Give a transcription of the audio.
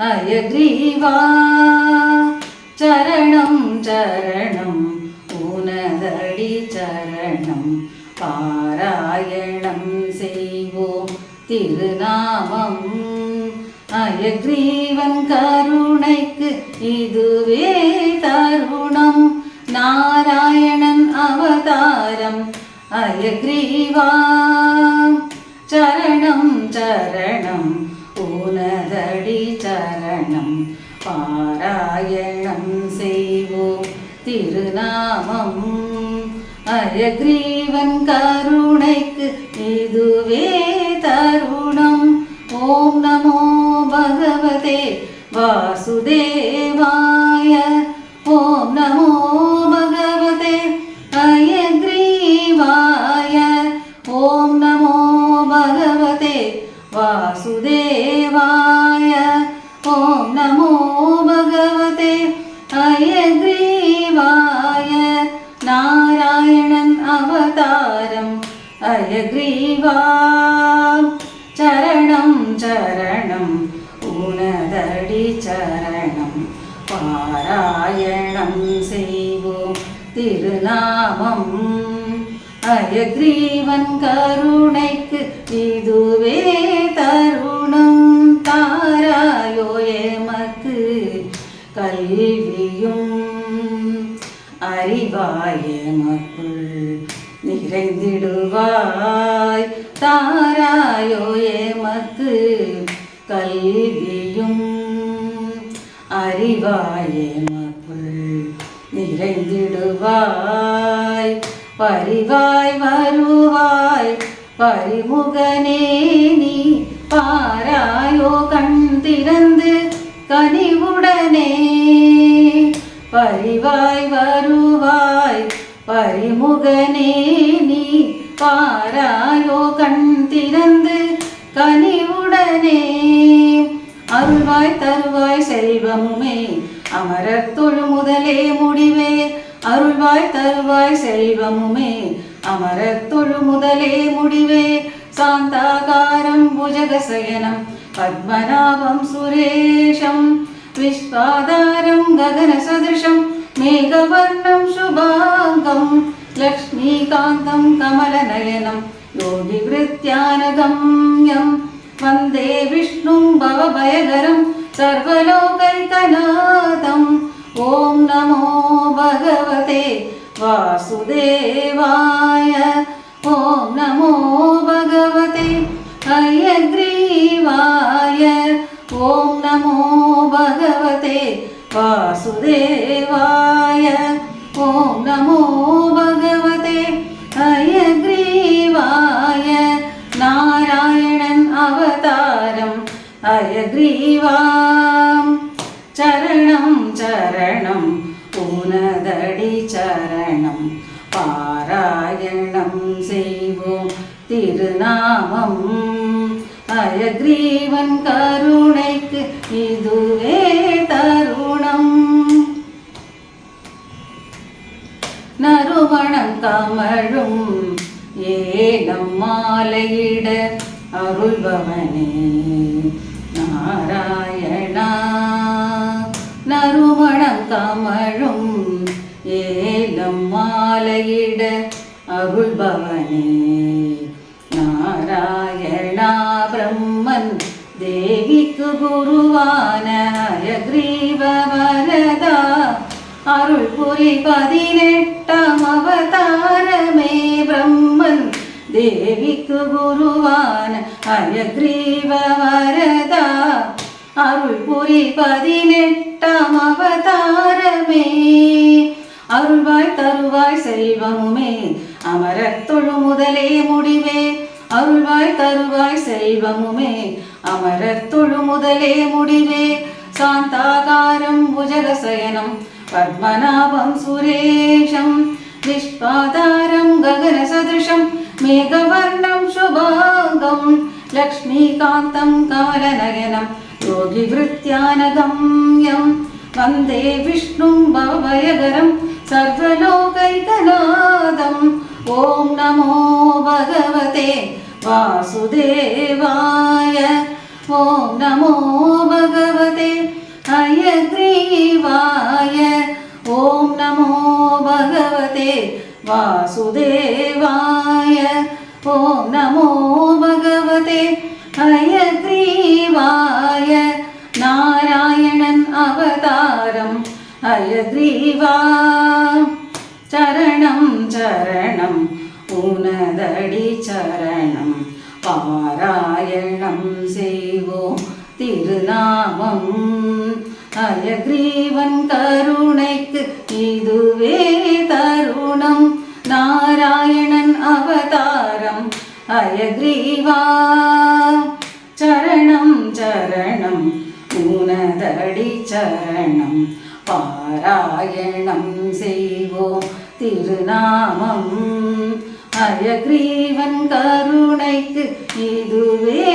அயக்ரீவா சரணம் சரணம் உனதடி சரணம் பாராயணம் செய்வோம் திருநாமம் அயக்ரீவன் கருணைக்கு இதுவே தருணம் நாராயணன் அவதாரம் அயக்ரீவா சரணம் சரணம் உனதடி சரணம் பாராயணம் செய்வோம் திருநாமம் அயக்ரீவன் கருணைக்கு இதுவே தருணம் ஓம் நமோ பகவதே வாசுதேவாய ஓம் நமோ பகவதே அயக்ரீவாய ஓம் நமோ பகவதே வாசுதேவாய ஓம் நமோ பகவதே அயக்ரீவாய நாராயணன் அவதாரம் அயக்ரீவா சரணம் சரணம் உனதடி சரணம் பாராயணம் செய்வோம் திருநாமம் அயக்ரீவன் கருணைக்கு இதுவே தருணம் தாராயோ எமக்கு கல்வியும் அறிவாய் எமக்குள் நிறைந்திடுவாய் தாராயோ எமக்கு கல்வியும் அறிவாய் எமக்குள் நிறைந்திடுவாய் பரிவாய் வருவாய் பரிமுகனே நீ பாராயோ கண் திறந்து கனிவுடனே பரிவாய் வருவாய் பரிமுகனே நீ பாராயோ கண் திறந்து கனிவுடனே அருள்வாய் தருவாய் செல்வமுமே அமரர் தொழு முதலே முடிவே அருள்வாய் தருவாய் செல்வமுமே அமரர் தொழு முதலே முடிவே சாந்தாகாரம் புஜகசயனம் பத்மநாபம் சுரேஷம் விஸ்வாதாரம் ககன சதிருஷம் மேகவர்ணம் சுபாங்கம் லக்ஷ்மீகாந்தம் கமலநயனம் யோகி விருத்யானகம்யம் வந்தே விஷ்ணும் பவபயகரம் சர்வலோகைகநாதம் ஓம் நமோ பகவதே வாசுதேவாய ஓம் நமோ பகவதே அயக்ரீவாய ஓம் நமோ பகவதே வாசுதேவாய ஓம் நமோ பகவதே அயக்ரீவாய நாராயணன் அவதாரம் அயக்ரீவாம் சரணம் சரணம் உனதடி சரணம் பாராயணம் செய்வோம் திருநாமம் அயக்ரீவன் கருணைக்கு இதுவே தருணம் நறுமணம் கமழும் ஏலம் மாலையிட அருள்பவனே நாராயணா நறுமணம் கமழும் ஏலம் மாலையிட அருள்பவனே நாராயணா பிரம்மன் தேவிக்கு குருவான அயக்ரீவ வரதா அருள் புரி 18ஆம் அவதாரமே பிரம்மன் தேவிக்கு குருவான அயக்ரீவ வரதா அருள் புரி 18ஆம் அவதாரமே அருள்வாய் தருவாய் செல்வமுமே அமரர் தொழு முதலே முடிவே அருள்வாய் தருவாய் செல்வமுமே அமரர் தொழு முதலே முடிவே சாந்தாகாரம் புஜகசயனம் பத்மநாபம் சுரேஷம் விஸ்வாதாரம் ககன சதிருஷம் மேகவர்ணம் சுபாங்கம் லக்ஷ்மீகாந்தம் கமலநயனம் யோகி விருத்யானகம்யம் வந்தே விஷ்ணும் பவபயகரம் சர்வலோகைகநாதம் ஓம் நமோ பகவதே வாசுதேவாய ஓம் நமோ பகவதே ஹயக்ரீவாய ஓம் நமோ பகவதே வாசுதேவாய ஓம் நமோ பகவதே ஹயக்ரீவாய நாராயணன் அவதாரம் ஹயக்ரீவா சரணம் சரணம் உனதடி சரணம் பாராயணம் செய்வோம் திருநாமம் ஹயக்ரீவன் கருணைக்கு இதுவே தருணம் நாராயணன் அவதாரம் ஹயக்ரீவா சரணம் சரணம் உனதடி சரணம் பாராயணம் செய்வோம் திருநாமம் ஹயக்ரீவன் கருணைக்கு இதுவே